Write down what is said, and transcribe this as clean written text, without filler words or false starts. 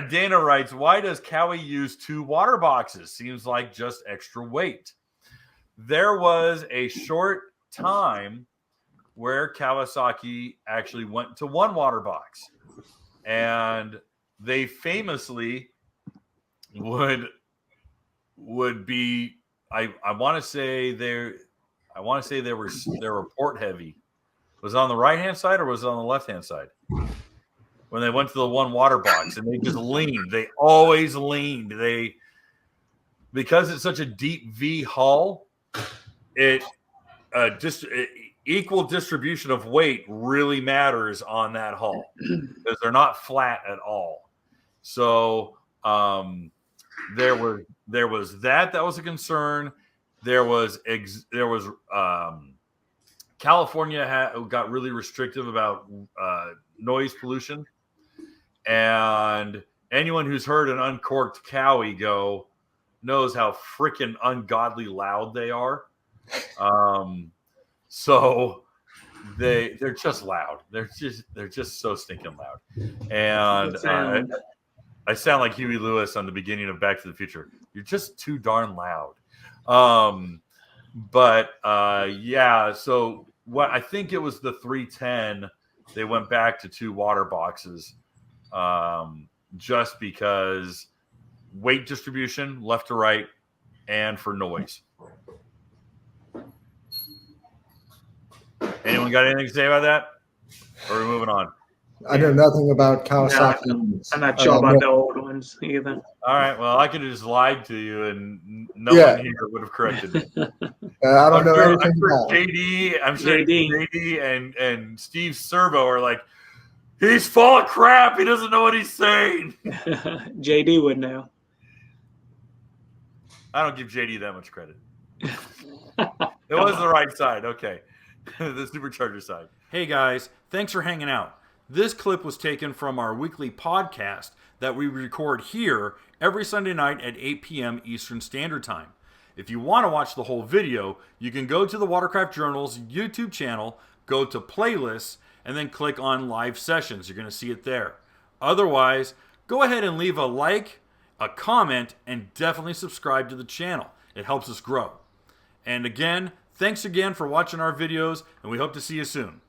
Dana writes, why does Cowie use 2 water boxes? Seems like just extra weight. There was a short time where Kawasaki actually went to 1 water box. And they famously would be, I want to say they were port heavy. Was it on the right hand side or was it on the left hand side? When they went to the 1 water box and they just leaned. They always leaned. Because it's such a deep V hull, equal distribution of weight really matters on that hull because they're not flat at all. So there was that was a concern. There was California got really restrictive about noise pollution. And anyone who's heard an uncorked Cowie go knows how freaking ungodly loud they are. So they're just loud. They're just so stinking loud. And I sound like Huey Lewis on the beginning of Back to the Future. You're just too darn loud. Yeah. So what I think it was the 310. They went back to 2 water boxes. Just because weight distribution left to right and for noise. Anyone got anything to say about that? Or are we moving on? I know nothing about Kawasaki. No, I'm not sure about the old ones either. All right. Well, I could have just lied to you and no one here would have corrected me. I don't know anything I'm sure about JD and Steve Servo are like, he's full of crap. He doesn't know what he's saying. JD would know. I don't give JD that much credit. It was the right side. Okay. The supercharger side. Hey, guys. Thanks for hanging out. This clip was taken from our weekly podcast that we record here every Sunday night at 8 p.m. Eastern Standard Time. If you want to watch the whole video, you can go to the Watercraft Journal's YouTube channel, go to playlists, and then click on live sessions. You're going to see it there. Otherwise, go ahead and leave a like, a comment, and definitely subscribe to the channel. It helps us grow. And again, thanks again for watching our videos, and we hope to see you soon.